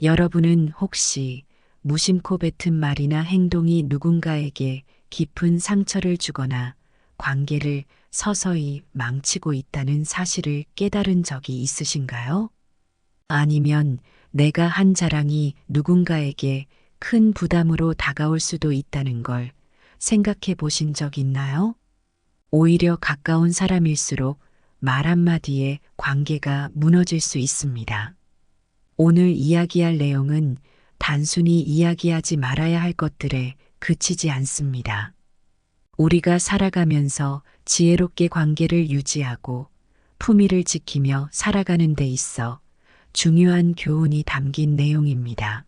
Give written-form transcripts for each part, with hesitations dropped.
여러분은 혹시 무심코 뱉은 말이나 행동이 누군가에게 깊은 상처를 주거나 관계를 서서히 망치고 있다는 사실을 깨달은 적이 있으신가요? 아니면 내가 한 자랑이 누군가에게 큰 부담으로 다가올 수도 있다는 걸 생각해 보신 적 있나요? 오히려 가까운 사람일수록 말 한마디에 관계가 무너질 수 있습니다. 오늘 이야기할 내용은 단순히 이야기하지 말아야 할 것들에 그치지 않습니다. 우리가 살아가면서 지혜롭게 관계를 유지하고 품위를 지키며 살아가는 데 있어 중요한 교훈이 담긴 내용입니다.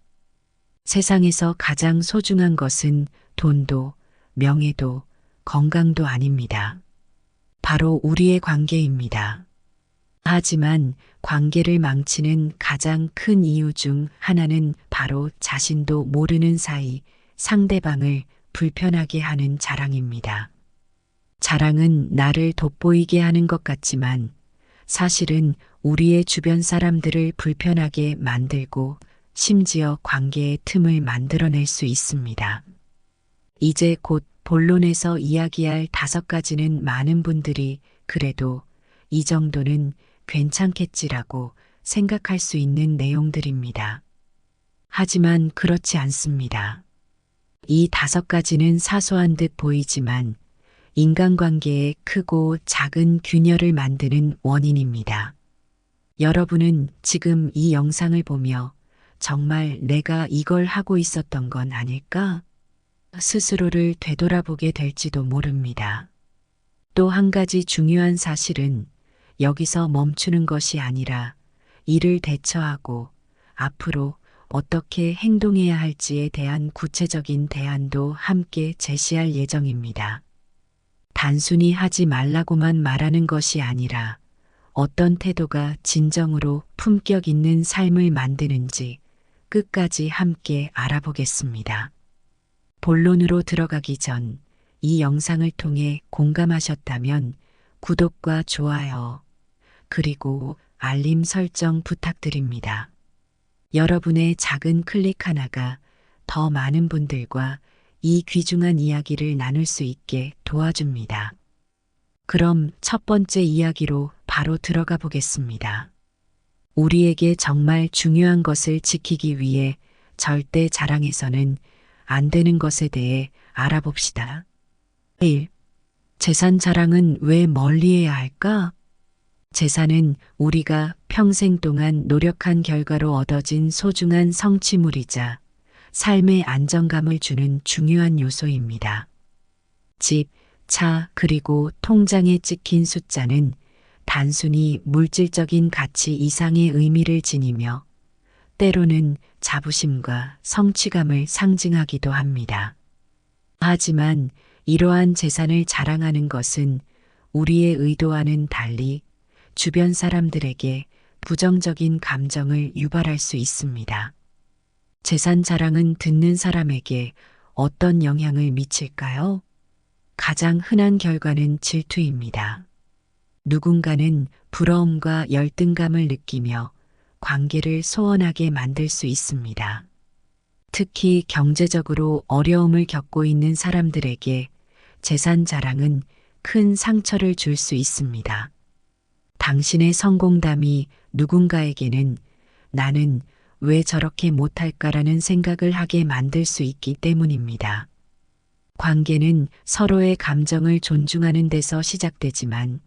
세상에서 가장 소중한 것은 돈도, 명예도, 건강도 아닙니다. 바로 우리의 관계입니다. 하지만 관계를 망치는 가장 큰 이유 중 하나는 바로 자신도 모르는 사이 상대방을 불편하게 하는 자랑입니다. 자랑은 나를 돋보이게 하는 것 같지만 사실은 우리의 주변 사람들을 불편하게 만들고 심지어 관계의 틈을 만들어낼 수 있습니다. 이제 곧 본론에서 이야기할 5가지는 많은 분들이 그래도 이 정도는 괜찮겠지라고 생각할 수 있는 내용들입니다. 하지만 그렇지 않습니다. 이 5가지는 사소한 듯 보이지만 인간관계의 크고 작은 균열을 만드는 원인입니다. 여러분은 지금 이 영상을 보며 정말 내가 이걸 하고 있었던 건 아닐까? 스스로를 되돌아보게 될지도 모릅니다. 또 한 가지 중요한 사실은 여기서 멈추는 것이 아니라 이를 대처하고 앞으로 어떻게 행동해야 할지에 대한 구체적인 대안도 함께 제시할 예정입니다. 단순히 하지 말라고만 말하는 것이 아니라 어떤 태도가 진정으로 품격 있는 삶을 만드는지 끝까지 함께 알아보겠습니다. 본론으로 들어가기 전 이 영상을 통해 공감하셨다면 구독과 좋아요, 그리고 알림 설정 부탁드립니다. 여러분의 작은 클릭 하나가 더 많은 분들과 이 귀중한 이야기를 나눌 수 있게 도와줍니다. 그럼 첫 번째 이야기로 바로 들어가 보겠습니다. 우리에게 정말 중요한 것을 지키기 위해 절대 자랑해서는 안 되는 것에 대해 알아봅시다. 1. 재산 자랑은 왜 멀리해야 할까? 재산은 우리가 평생 동안 노력한 결과로 얻어진 소중한 성취물이자 삶의 안정감을 주는 중요한 요소입니다. 집, 차, 그리고 통장에 찍힌 숫자는 단순히 물질적인 가치 이상의 의미를 지니며 때로는 자부심과 성취감을 상징하기도 합니다. 하지만 이러한 재산을 자랑하는 것은 우리의 의도와는 달리 주변 사람들에게 부정적인 감정을 유발할 수 있습니다. 재산 자랑은 듣는 사람에게 어떤 영향을 미칠까요? 가장 흔한 결과는 질투입니다. 누군가는 부러움과 열등감을 느끼며 관계를 소원하게 만들 수 있습니다. 특히 경제적으로 어려움을 겪고 있는 사람들에게 재산 자랑은 큰 상처를 줄 수 있습니다. 당신의 성공담이 누군가에게는 나는 왜 저렇게 못할까라는 생각을 하게 만들 수 있기 때문입니다. 관계는 서로의 감정을 존중하는 데서 시작되지만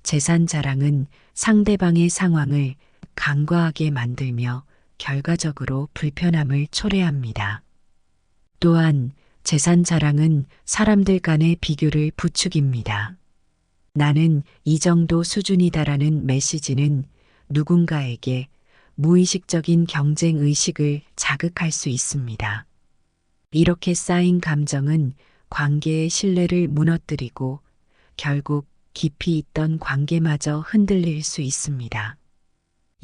재산 자랑은 상대방의 상황을 간과하게 만들며 결과적으로 불편함을 초래합니다. 또한 재산 자랑은 사람들 간의 비교를 부추깁니다. 나는 이 정도 수준이다라는 메시지는 누군가에게 무의식적인 경쟁 의식을 자극할 수 있습니다. 이렇게 쌓인 감정은 관계의 신뢰를 무너뜨리고 결국 깊이 있던 관계마저 흔들릴 수 있습니다.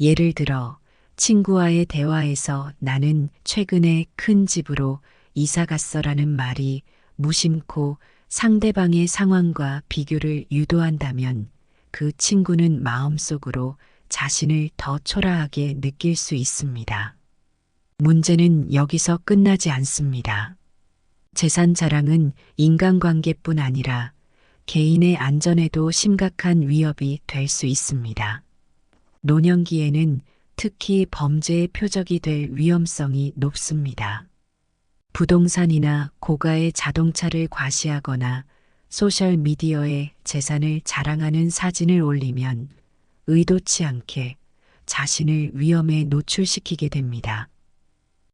예를 들어 친구와의 대화에서 나는 최근에 큰 집으로 이사 갔어라는 말이 무심코 상대방의 상황과 비교를 유도한다면 그 친구는 마음속으로 자신을 더 초라하게 느낄 수 있습니다. 문제는 여기서 끝나지 않습니다. 재산 자랑은 인간관계뿐 아니라 개인의 안전에도 심각한 위협이 될 수 있습니다. 노년기에는 특히 범죄의 표적이 될 위험성이 높습니다. 부동산이나 고가의 자동차를 과시하거나 소셜미디어에 재산을 자랑하는 사진을 올리면 의도치 않게 자신을 위험에 노출시키게 됩니다.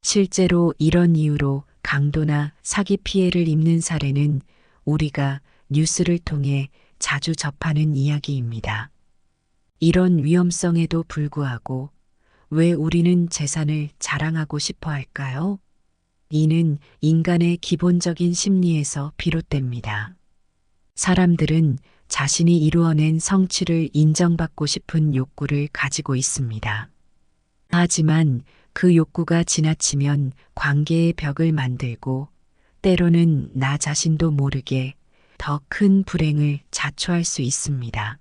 실제로 이런 이유로 강도나 사기 피해를 입는 사례는 우리가 뉴스를 통해 자주 접하는 이야기입니다. 이런 위험성에도 불구하고 왜 우리는 재산을 자랑하고 싶어 할까요? 이는 인간의 기본적인 심리에서 비롯됩니다. 사람들은 자신이 이루어낸 성취를 인정받고 싶은 욕구를 가지고 있습니다. 하지만 그 욕구가 지나치면 관계의 벽을 만들고 때로는 나 자신도 모르게 더 큰 불행을 자초할 수 있습니다.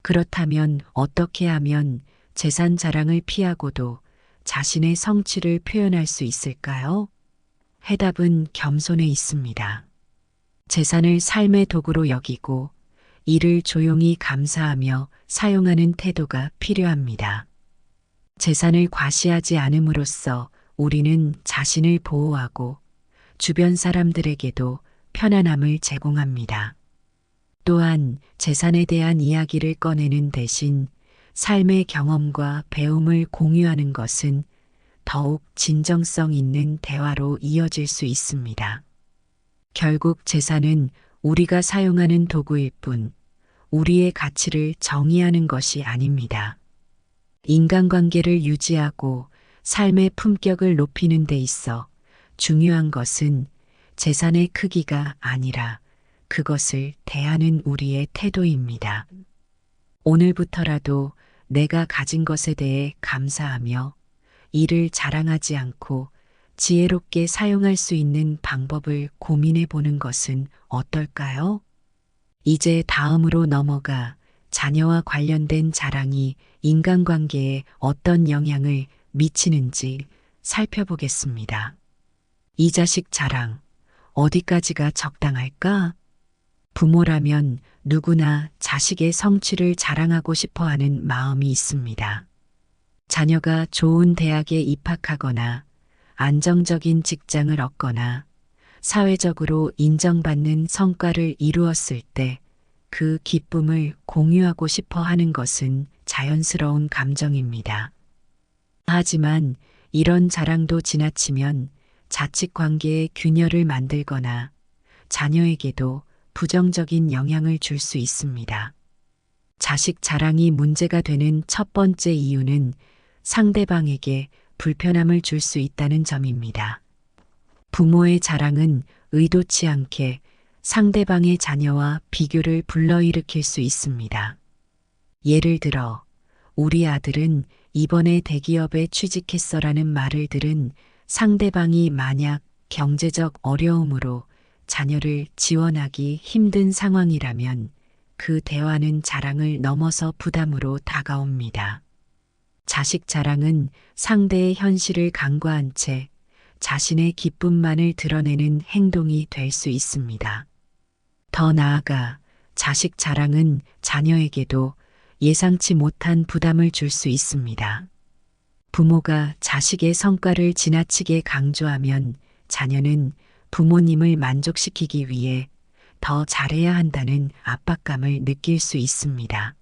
그렇다면 어떻게 하면 재산 자랑을 피하고도 자신의 성취를 표현할 수 있을까요? 해답은 겸손에 있습니다. 재산을 삶의 도구로 여기고 이를 조용히 감사하며 사용하는 태도가 필요합니다. 재산을 과시하지 않음으로써 우리는 자신을 보호하고 주변 사람들에게도 편안함을 제공합니다. 또한 재산에 대한 이야기를 꺼내는 대신 삶의 경험과 배움을 공유하는 것은 더욱 진정성 있는 대화로 이어질 수 있습니다. 결국 재산은 우리가 사용하는 도구일 뿐 우리의 가치를 정의하는 것이 아닙니다. 인간관계를 유지하고 삶의 품격을 높이는 데 있어 중요한 것은 재산의 크기가 아니라 그것을 대하는 우리의 태도입니다. 오늘부터라도 내가 가진 것에 대해 감사하며 이를 자랑하지 않고 지혜롭게 사용할 수 있는 방법을 고민해 보는 것은 어떨까요? 이제 다음으로 넘어가 자녀와 관련된 자랑이 인간관계에 어떤 영향을 미치는지 살펴보겠습니다. 이 자식 자랑, 어디까지가 적당할까? 부모라면 누구나 자식의 성취를 자랑하고 싶어 하는 마음이 있습니다. 자녀가 좋은 대학에 입학하거나 안정적인 직장을 얻거나 사회적으로 인정받는 성과를 이루었을 때 그 기쁨을 공유하고 싶어 하는 것은 자연스러운 감정입니다. 하지만 이런 자랑도 지나치면 자식 관계에 균열을 만들거나 자녀에게도 부정적인 영향을 줄 수 있습니다. 자식 자랑이 문제가 되는 첫 번째 이유는 상대방에게 불편함을 줄 수 있다는 점입니다. 부모의 자랑은 의도치 않게 상대방의 자녀와 비교를 불러일으킬 수 있습니다. 예를 들어, 우리 아들은 이번에 대기업에 취직했어라는 말을 들은 상대방이 만약 경제적 어려움으로 자녀를 지원하기 힘든 상황이라면 그 대화는 자랑을 넘어서 부담으로 다가옵니다. 자식 자랑은 상대의 현실을 간과한 채 자신의 기쁨만을 드러내는 행동이 될 수 있습니다. 더 나아가 자식 자랑은 자녀에게도 예상치 못한 부담을 줄 수 있습니다. 부모가 자식의 성과를 지나치게 강조하면 자녀는 부모님을 만족시키기 위해 더 잘해야 한다는 압박감을 느낄 수 있습니다.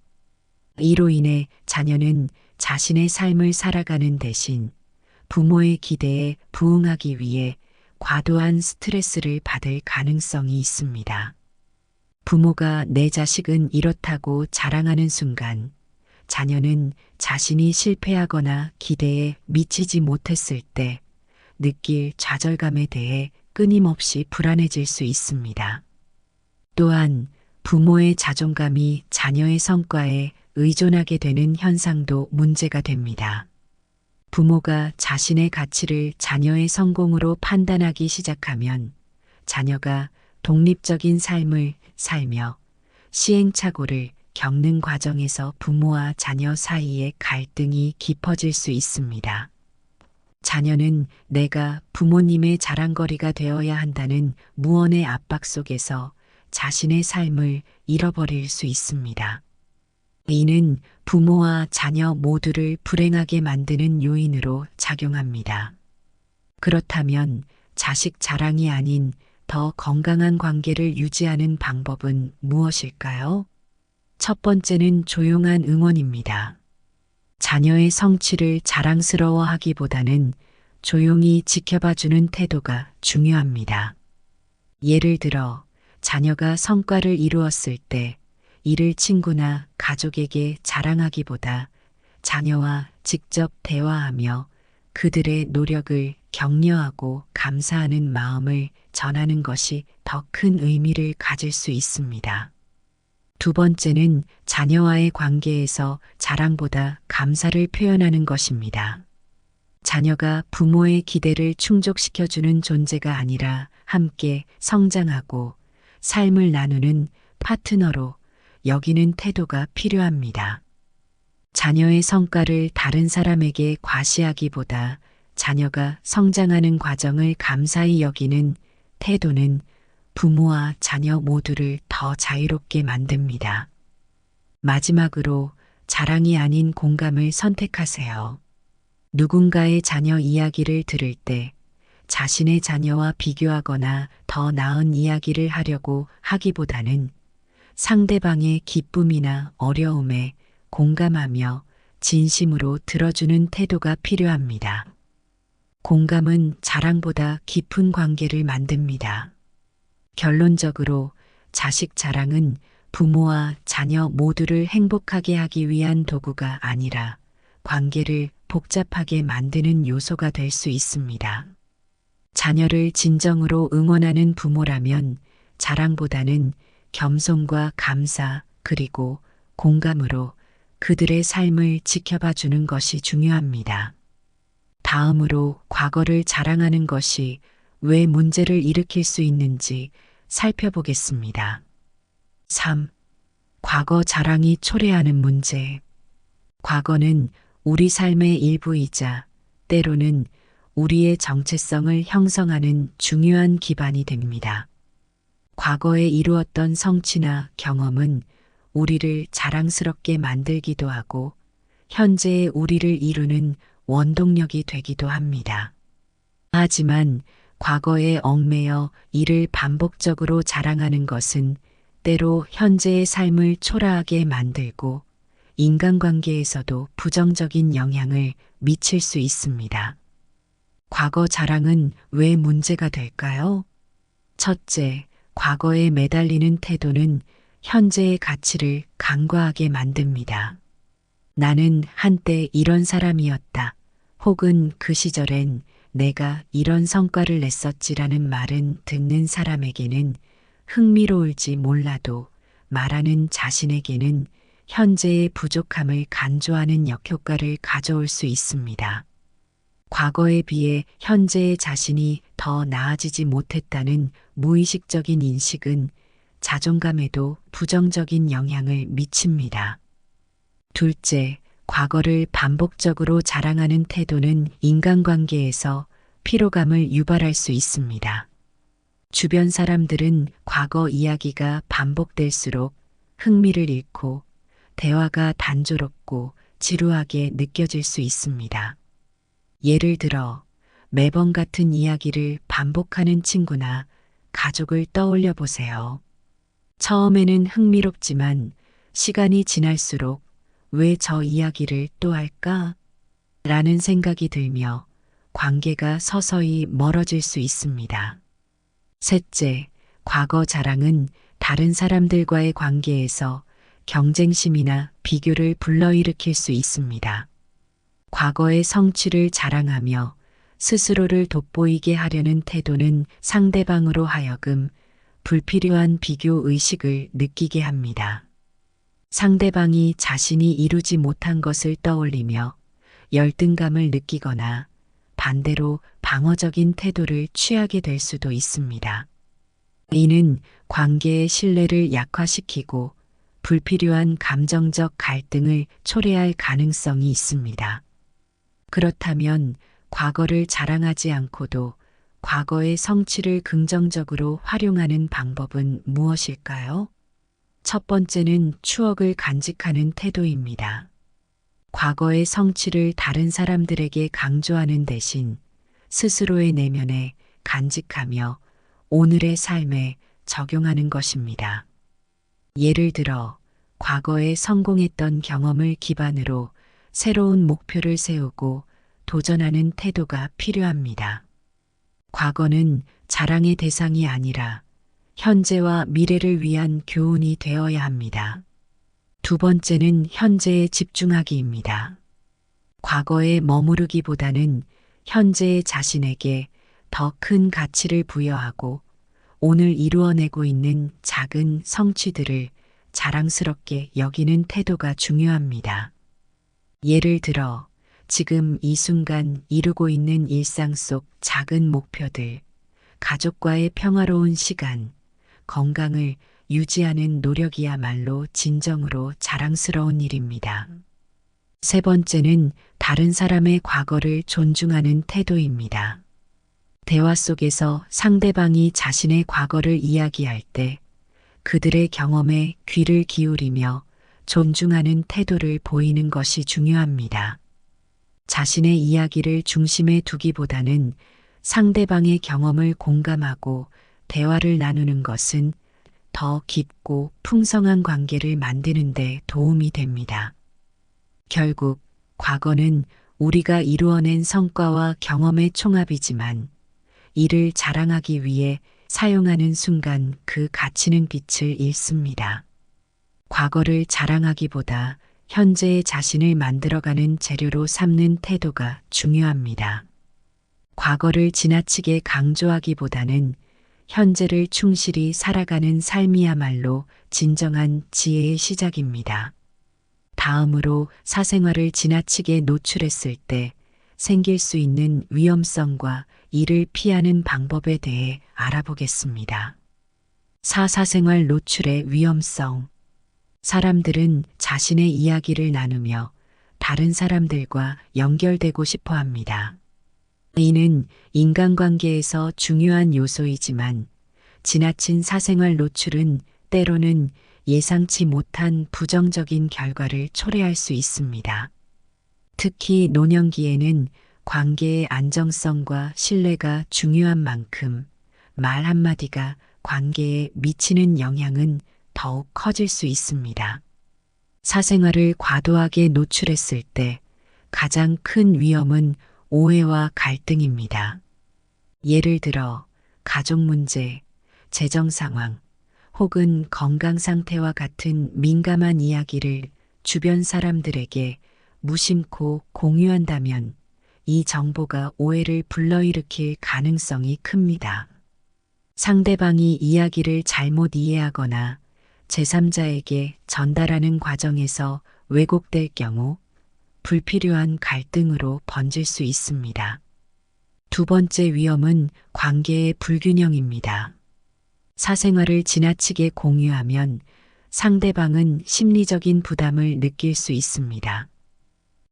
이로 인해 자녀는 자신의 삶을 살아가는 대신 부모의 기대에 부응하기 위해 과도한 스트레스를 받을 가능성이 있습니다. 부모가 내 자식은 이렇다고 자랑하는 순간 자녀는 자신이 실패하거나 기대에 미치지 못했을 때 느낄 좌절감에 대해 끊임없이 불안해질 수 있습니다. 또한 부모의 자존감이 자녀의 성과에 의존하게 되는 현상도 문제가 됩니다. 부모가 자신의 가치를 자녀의 성공으로 판단하기 시작하면 자녀가 독립적인 삶을 살며 시행착오를 겪는 과정에서 부모와 자녀 사이의 갈등이 깊어질 수 있습니다. 자녀는 내가 부모님의 자랑거리가 되어야 한다는 무언의 압박 속에서 자신의 삶을 잃어버릴 수 있습니다. 이는 부모와 자녀 모두를 불행하게 만드는 요인으로 작용합니다. 그렇다면 자식 자랑이 아닌 더 건강한 관계를 유지하는 방법은 무엇일까요? 첫 번째는 조용한 응원입니다. 자녀의 성취를 자랑스러워하기보다는 조용히 지켜봐주는 태도가 중요합니다. 예를 들어 자녀가 성과를 이루었을 때 이를 친구나 가족에게 자랑하기보다 자녀와 직접 대화하며 그들의 노력을 격려하고 감사하는 마음을 전하는 것이 더 큰 의미를 가질 수 있습니다. 두 번째는 자녀와의 관계에서 자랑보다 감사를 표현하는 것입니다. 자녀가 부모의 기대를 충족시켜주는 존재가 아니라 함께 성장하고 삶을 나누는 파트너로 여기는 태도가 필요합니다. 자녀의 성과를 다른 사람에게 과시하기보다 자녀가 성장하는 과정을 감사히 여기는 태도는 부모와 자녀 모두를 더 자유롭게 만듭니다. 마지막으로 자랑이 아닌 공감을 선택하세요. 누군가의 자녀 이야기를 들을 때 자신의 자녀와 비교하거나 더 나은 이야기를 하려고 하기보다는 상대방의 기쁨이나 어려움에 공감하며 진심으로 들어주는 태도가 필요합니다. 공감은 자랑보다 깊은 관계를 만듭니다. 결론적으로 자식 자랑은 부모와 자녀 모두를 행복하게 하기 위한 도구가 아니라 관계를 복잡하게 만드는 요소가 될 수 있습니다. 자녀를 진정으로 응원하는 부모라면 자랑보다는 겸손과 감사 그리고 공감으로 그들의 삶을 지켜봐 주는 것이 중요합니다. 다음으로 과거를 자랑하는 것이 왜 문제를 일으킬 수 있는지 살펴보겠습니다. 3. 과거 자랑이 초래하는 문제. 과거는 우리 삶의 일부이자 때로는 우리의 정체성을 형성하는 중요한 기반이 됩니다. 과거에 이루었던 성취나 경험은 우리를 자랑스럽게 만들기도 하고 현재의 우리를 이루는 원동력이 되기도 합니다. 하지만 과거에 얽매여 이를 반복적으로 자랑하는 것은 때로 현재의 삶을 초라하게 만들고 인간관계에서도 부정적인 영향을 미칠 수 있습니다. 과거 자랑은 왜 문제가 될까요? 첫째, 과거에 매달리는 태도는 현재의 가치를 간과하게 만듭니다. 나는 한때 이런 사람이었다. 혹은 그 시절엔 내가 이런 성과를 냈었지라는 말은 듣는 사람에게는 흥미로울지 몰라도 말하는 자신에게는 현재의 부족함을 간주하는 역효과를 가져올 수 있습니다. 과거에 비해 현재의 자신이 더 나아지지 못했다는 무의식적인 인식은 자존감에도 부정적인 영향을 미칩니다. 둘째, 과거를 반복적으로 자랑하는 태도는 인간관계에서 피로감을 유발할 수 있습니다. 주변 사람들은 과거 이야기가 반복될수록 흥미를 잃고 대화가 단조롭고 지루하게 느껴질 수 있습니다. 예를 들어 매번 같은 이야기를 반복하는 친구나 가족을 떠올려 보세요. 처음에는 흥미롭지만 시간이 지날수록 왜 저 이야기를 또 할까? 라는 생각이 들며 관계가 서서히 멀어질 수 있습니다. 셋째, 과거 자랑은 다른 사람들과의 관계에서 경쟁심이나 비교를 불러일으킬 수 있습니다. 과거의 성취를 자랑하며 스스로를 돋보이게 하려는 태도는 상대방으로 하여금 불필요한 비교 의식을 느끼게 합니다. 상대방이 자신이 이루지 못한 것을 떠올리며 열등감을 느끼거나 반대로 방어적인 태도를 취하게 될 수도 있습니다. 이는 관계의 신뢰를 약화시키고 불필요한 감정적 갈등을 초래할 가능성이 있습니다. 그렇다면 과거를 자랑하지 않고도 과거의 성취를 긍정적으로 활용하는 방법은 무엇일까요? 첫 번째는 추억을 간직하는 태도입니다. 과거의 성취를 다른 사람들에게 강조하는 대신 스스로의 내면에 간직하며 오늘의 삶에 적용하는 것입니다. 예를 들어, 과거에 성공했던 경험을 기반으로 새로운 목표를 세우고 도전하는 태도가 필요합니다. 과거는 자랑의 대상이 아니라 현재와 미래를 위한 교훈이 되어야 합니다. 두 번째는 현재에 집중하기입니다. 과거에 머무르기보다는 현재의 자신에게 더 큰 가치를 부여하고 오늘 이루어내고 있는 작은 성취들을 자랑스럽게 여기는 태도가 중요합니다. 예를 들어, 지금 이 순간 이루고 있는 일상 속 작은 목표들, 가족과의 평화로운 시간, 건강을 유지하는 노력이야말로 진정으로 자랑스러운 일입니다. 세 번째는 다른 사람의 과거를 존중하는 태도입니다. 대화 속에서 상대방이 자신의 과거를 이야기할 때 그들의 경험에 귀를 기울이며 존중하는 태도를 보이는 것이 중요합니다. 자신의 이야기를 중심에 두기보다는 상대방의 경험을 공감하고 대화를 나누는 것은 더 깊고 풍성한 관계를 만드는 데 도움이 됩니다. 결국 과거는 우리가 이루어낸 성과와 경험의 총합이지만 이를 자랑하기 위해 사용하는 순간 그 가치는 빛을 잃습니다. 과거를 자랑하기보다 현재의 자신을 만들어가는 재료로 삼는 태도가 중요합니다. 과거를 지나치게 강조하기보다는 현재를 충실히 살아가는 삶이야말로 진정한 지혜의 시작입니다. 다음으로 사생활을 지나치게 노출했을 때 생길 수 있는 위험성과 이를 피하는 방법에 대해 알아보겠습니다. 사생활 노출의 위험성. 사람들은 자신의 이야기를 나누며 다른 사람들과 연결되고 싶어 합니다. 이는 인간관계에서 중요한 요소이지만 지나친 사생활 노출은 때로는 예상치 못한 부정적인 결과를 초래할 수 있습니다. 특히 노년기에는 관계의 안정성과 신뢰가 중요한 만큼 말 한마디가 관계에 미치는 영향은 더욱 커질 수 있습니다. 사생활을 과도하게 노출했을 때 가장 큰 위험은 오해와 갈등입니다. 예를 들어 가족 문제, 재정 상황, 혹은 건강 상태와 같은 민감한 이야기를 주변 사람들에게 무심코 공유한다면 이 정보가 오해를 불러일으킬 가능성이 큽니다. 상대방이 이야기를 잘못 이해하거나 제3자에게 전달하는 과정에서 왜곡될 경우 불필요한 갈등으로 번질 수 있습니다. 두 번째 위험은 관계의 불균형입니다. 사생활을 지나치게 공유하면 상대방은 심리적인 부담을 느낄 수 있습니다.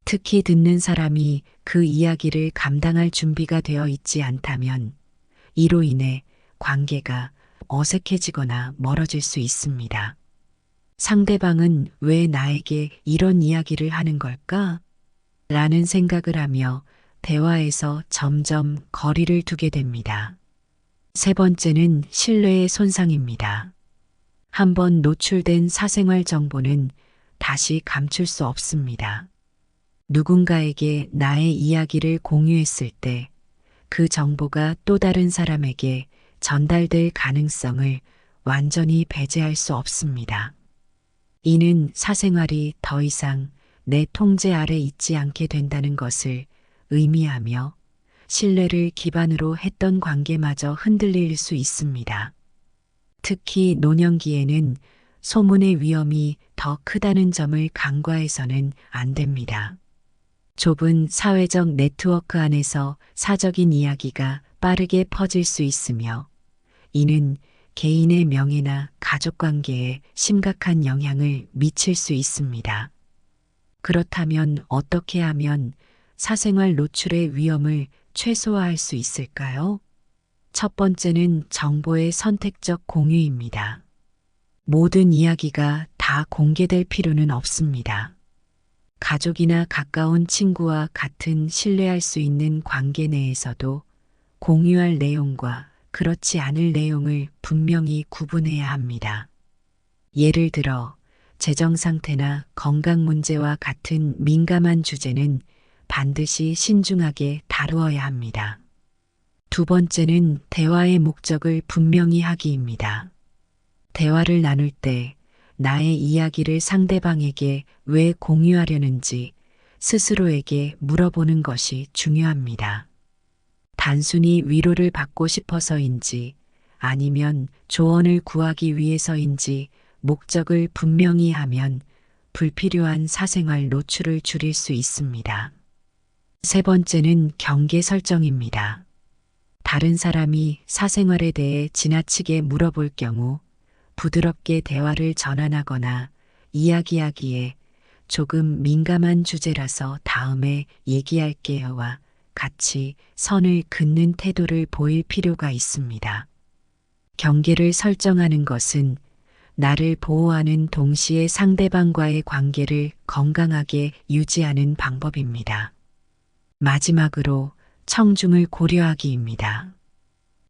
특히 듣는 사람이 그 이야기를 감당할 준비가 되어 있지 않다면 이로 인해 관계가 어색해지거나 멀어질 수 있습니다. 상대방은 왜 나에게 이런 이야기를 하는 걸까? 라는 생각을 하며 대화에서 점점 거리를 두게 됩니다. 세 번째는 신뢰의 손상입니다. 한번 노출된 사생활 정보는 다시 감출 수 없습니다. 누군가에게 나의 이야기를 공유했을 때 그 정보가 또 다른 사람에게 전달될 가능성을 완전히 배제할 수 없습니다. 이는 사생활이 더 이상 내 통제 아래 있지 않게 된다는 것을 의미하며 신뢰를 기반으로 했던 관계마저 흔들릴 수 있습니다. 특히 노년기에는 소문의 위험이 더 크다는 점을 간과해서는 안 됩니다. 좁은 사회적 네트워크 안에서 사적인 이야기가 빠르게 퍼질 수 있으며 이는 개인의 명예나 가족관계에 심각한 영향을 미칠 수 있습니다. 그렇다면 어떻게 하면 사생활 노출의 위험을 최소화할 수 있을까요? 첫 번째는 정보의 선택적 공유입니다. 모든 이야기가 다 공개될 필요는 없습니다. 가족이나 가까운 친구와 같은 신뢰할 수 있는 관계 내에서도 공유할 내용과 그렇지 않을 내용을 분명히 구분해야 합니다. 예를 들어 재정 상태나 건강 문제와 같은 민감한 주제는 반드시 신중하게 다루어야 합니다. 두 번째는 대화의 목적을 분명히 하기입니다. 대화를 나눌 때 나의 이야기를 상대방에게 왜 공유하려는지 스스로에게 물어보는 것이 중요합니다. 단순히 위로를 받고 싶어서인지 아니면 조언을 구하기 위해서인지 목적을 분명히 하면 불필요한 사생활 노출을 줄일 수 있습니다. 세 번째는 경계 설정입니다. 다른 사람이 사생활에 대해 지나치게 물어볼 경우 부드럽게 대화를 전환하거나 이야기하기에 조금 민감한 주제라서 다음에 얘기할게요와 같이 선을 긋는 태도를 보일 필요가 있습니다. 경계를 설정하는 것은 나를 보호하는 동시에 상대방과의 관계를 건강하게 유지하는 방법입니다. 마지막으로 청중을 고려하기입니다.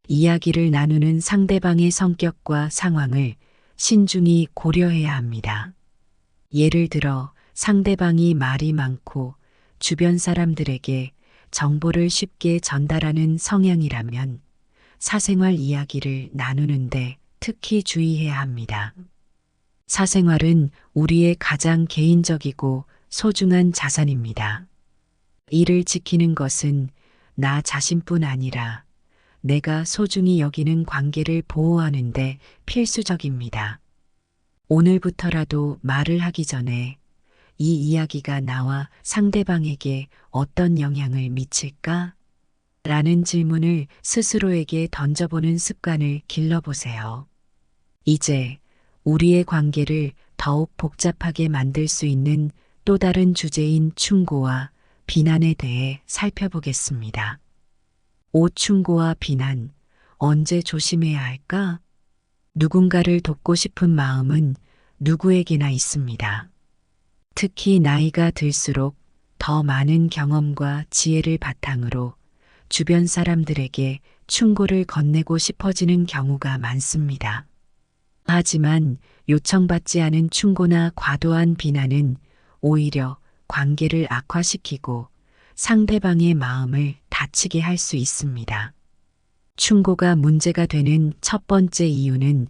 이야기를 나누는 상대방의 성격과 상황을 신중히 고려해야 합니다. 예를 들어 상대방이 말이 많고 주변 사람들에게 정보를 쉽게 전달하는 성향이라면 사생활 이야기를 나누는데 특히 주의해야 합니다. 사생활은 우리의 가장 개인적이고 소중한 자산입니다. 이를 지키는 것은 나 자신뿐 아니라 내가 소중히 여기는 관계를 보호하는데 필수적입니다. 오늘부터라도 말을 하기 전에 이 이야기가 나와 상대방에게 어떤 영향을 미칠까? 라는 질문을 스스로에게 던져보는 습관을 길러보세요. 이제 우리의 관계를 더욱 복잡하게 만들 수 있는 또 다른 주제인 충고와 비난에 대해 살펴보겠습니다. 오충고와 비난, 언제 조심해야 할까? 누군가를 돕고 싶은 마음은 누구에게나 있습니다. 특히 나이가 들수록 더 많은 경험과 지혜를 바탕으로 주변 사람들에게 충고를 건네고 싶어지는 경우가 많습니다. 하지만 요청받지 않은 충고나 과도한 비난은 오히려 관계를 악화시키고 상대방의 마음을 다치게 할 수 있습니다. 충고가 문제가 되는 첫 번째 이유는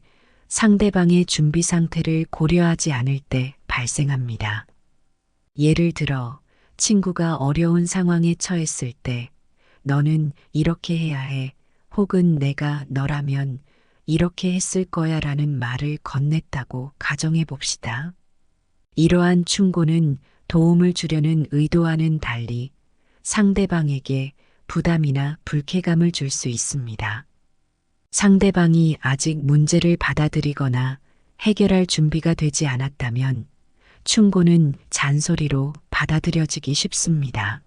상대방의 준비 상태를 고려하지 않을 때 발생합니다. 예를 들어 친구가 어려운 상황에 처했을 때 너는 이렇게 해야 해 혹은 내가 너라면 이렇게 했을 거야 라는 말을 건넸다고 가정해 봅시다. 이러한 충고는 도움을 주려는 의도와는 달리 상대방에게 부담이나 불쾌감을 줄 수 있습니다. 상대방이 아직 문제를 받아들이거나 해결할 준비가 되지 않았다면 충고는 잔소리로 받아들여지기 쉽습니다.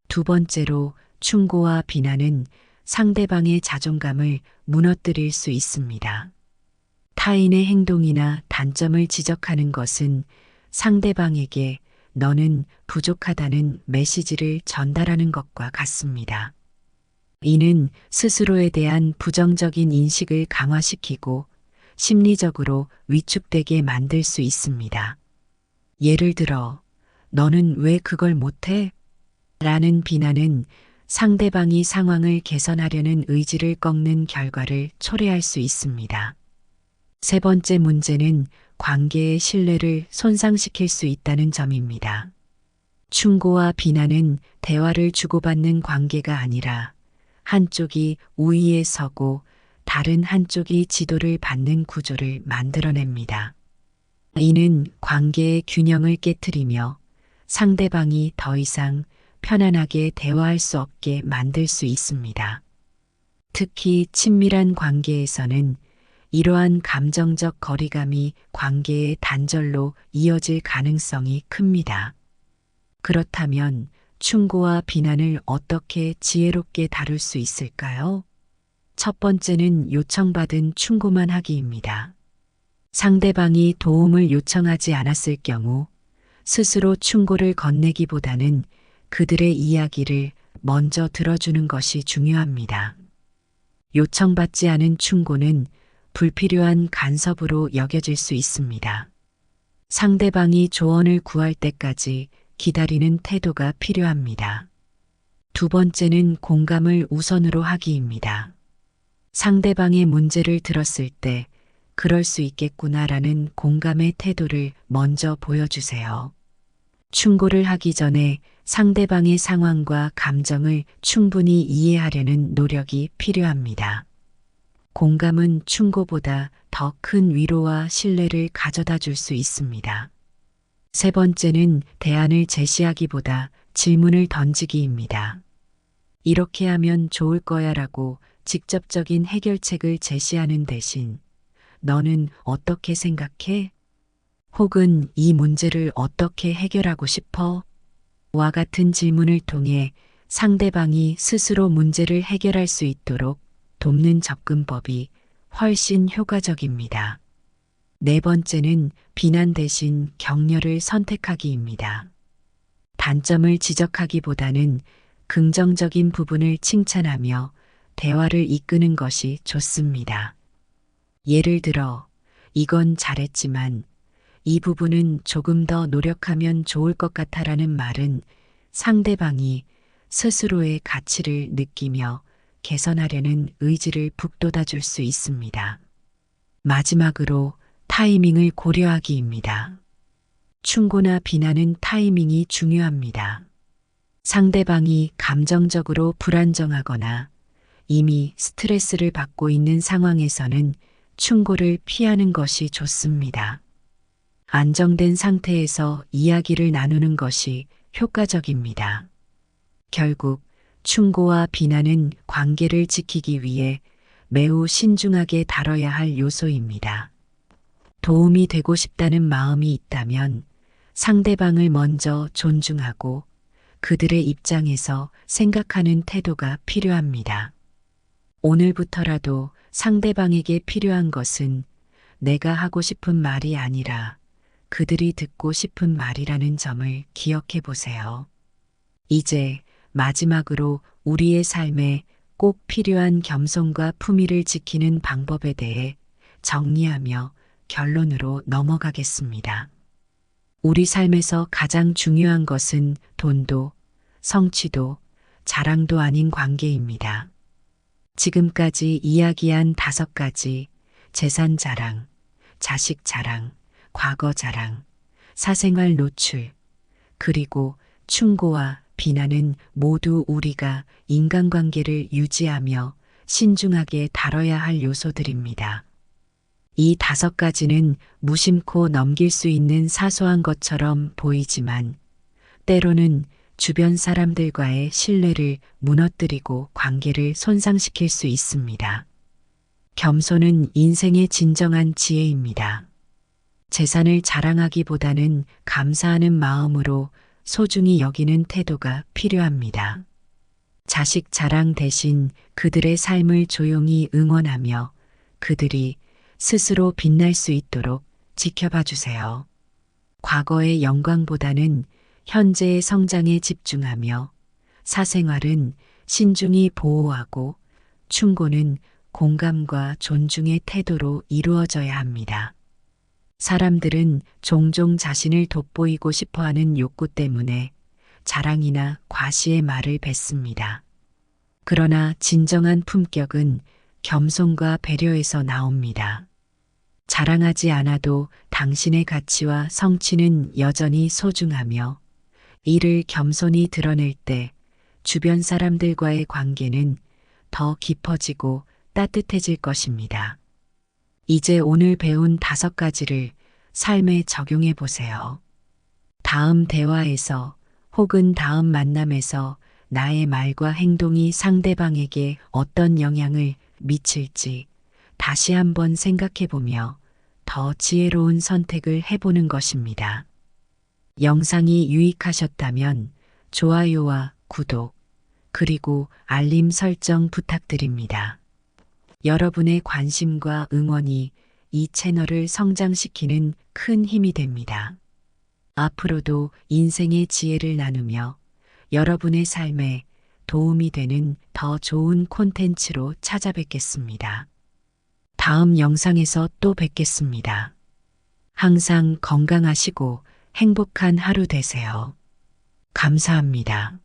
두 번째로 충고와 비난은 상대방의 자존감을 무너뜨릴 수 있습니다. 타인의 행동이나 단점을 지적하는 것은 상대방에게 너는 부족하다는 메시지를 전달하는 것과 같습니다. 이는 스스로에 대한 부정적인 인식을 강화시키고 심리적으로 위축되게 만들 수 있습니다. 예를 들어, 너는 왜 그걸 못해? 라는 비난은 상대방이 상황을 개선하려는 의지를 꺾는 결과를 초래할 수 있습니다. 세 번째 문제는 관계의 신뢰를 손상시킬 수 있다는 점입니다. 충고와 비난은 대화를 주고받는 관계가 아니라 한쪽이 우위에 서고 다른 한쪽이 지도를 받는 구조를 만들어냅니다. 이는 관계의 균형을 깨트리며 상대방이 더 이상 편안하게 대화할 수 없게 만들 수 있습니다. 특히 친밀한 관계에서는 이러한 감정적 거리감이 관계의 단절로 이어질 가능성이 큽니다. 그렇다면 충고와 비난을 어떻게 지혜롭게 다룰 수 있을까요? 첫 번째는 요청받은 충고만 하기입니다. 상대방이 도움을 요청하지 않았을 경우 스스로 충고를 건네기보다는 그들의 이야기를 먼저 들어주는 것이 중요합니다. 요청받지 않은 충고는 불필요한 간섭으로 여겨질 수 있습니다. 상대방이 조언을 구할 때까지 기다리는 태도가 필요합니다. 두 번째는 공감을 우선으로 하기입니다. 상대방의 문제를 들었을 때 그럴 수 있겠구나라는 공감의 태도를 먼저 보여주세요. 충고를 하기 전에 상대방의 상황과 감정을 충분히 이해하려는 노력이 필요합니다. 공감은 충고보다 더 큰 위로와 신뢰를 가져다 줄 수 있습니다. 세 번째는 대안을 제시하기보다 질문을 던지기입니다. 이렇게 하면 좋을 거야라고 직접적인 해결책을 제시하는 대신 너는 어떻게 생각해? 혹은 이 문제를 어떻게 해결하고 싶어? 와 같은 질문을 통해 상대방이 스스로 문제를 해결할 수 있도록 돕는 접근법이 훨씬 효과적입니다. 네 번째는 비난 대신 격려를 선택하기입니다. 단점을 지적하기보다는 긍정적인 부분을 칭찬하며 대화를 이끄는 것이 좋습니다. 예를 들어, 이건 잘했지만 이 부분은 조금 더 노력하면 좋을 것 같아라는 말은 상대방이 스스로의 가치를 느끼며 개선하려는 의지를 북돋아 줄 수 있습니다. 마지막으로 타이밍을 고려하기입니다. 충고나 비난은 타이밍이 중요합니다. 상대방이 감정적으로 불안정하거나 이미 스트레스를 받고 있는 상황에서는 충고를 피하는 것이 좋습니다. 안정된 상태에서 이야기를 나누는 것이 효과적입니다. 결국 충고와 비난은 관계를 지키기 위해 매우 신중하게 다뤄야 할 요소입니다. 도움이 되고 싶다는 마음이 있다면 상대방을 먼저 존중하고 그들의 입장에서 생각하는 태도가 필요합니다. 오늘부터라도 상대방에게 필요한 것은 내가 하고 싶은 말이 아니라 그들이 듣고 싶은 말이라는 점을 기억해 보세요. 이제 마지막으로 우리의 삶에 꼭 필요한 겸손과 품위를 지키는 방법에 대해 정리하며 결론으로 넘어가겠습니다. 우리 삶에서 가장 중요한 것은 돈도, 성취도, 자랑도 아닌 관계입니다. 지금까지 이야기한 5가지 재산 자랑, 자식 자랑, 과거 자랑, 사생활 노출, 그리고 충고와 비난은 모두 우리가 인간관계를 유지하며 신중하게 다뤄야 할 요소들입니다. 이 5가지는 무심코 넘길 수 있는 사소한 것처럼 보이지만 때로는 주변 사람들과의 신뢰를 무너뜨리고 관계를 손상시킬 수 있습니다. 겸손은 인생의 진정한 지혜입니다. 재산을 자랑하기보다는 감사하는 마음으로 소중히 여기는 태도가 필요합니다. 자식 자랑 대신 그들의 삶을 조용히 응원하며 그들이 스스로 빛날 수 있도록 지켜봐 주세요. 과거의 영광보다는 현재의 성장에 집중하며 사생활은 신중히 보호하고 충고는 공감과 존중의 태도로 이루어져야 합니다. 사람들은 종종 자신을 돋보이고 싶어하는 욕구 때문에 자랑이나 과시의 말을 뱉습니다. 그러나 진정한 품격은 겸손과 배려에서 나옵니다. 자랑하지 않아도 당신의 가치와 성취는 여전히 소중하며 이를 겸손히 드러낼 때 주변 사람들과의 관계는 더 깊어지고 따뜻해질 것입니다. 이제 오늘 배운 5가지를 삶에 적용해 보세요. 다음 대화에서 혹은 다음 만남에서 나의 말과 행동이 상대방에게 어떤 영향을 미칠지 다시 한번 생각해 보며 더 지혜로운 선택을 해보는 것입니다. 영상이 유익하셨다면 좋아요와 구독, 그리고 알림 설정 부탁드립니다. 여러분의 관심과 응원이 이 채널을 성장시키는 큰 힘이 됩니다. 앞으로도 인생의 지혜를 나누며 여러분의 삶에 도움이 되는 더 좋은 콘텐츠로 찾아뵙겠습니다. 다음 영상에서 또 뵙겠습니다. 항상 건강하시고 행복한 하루 되세요. 감사합니다.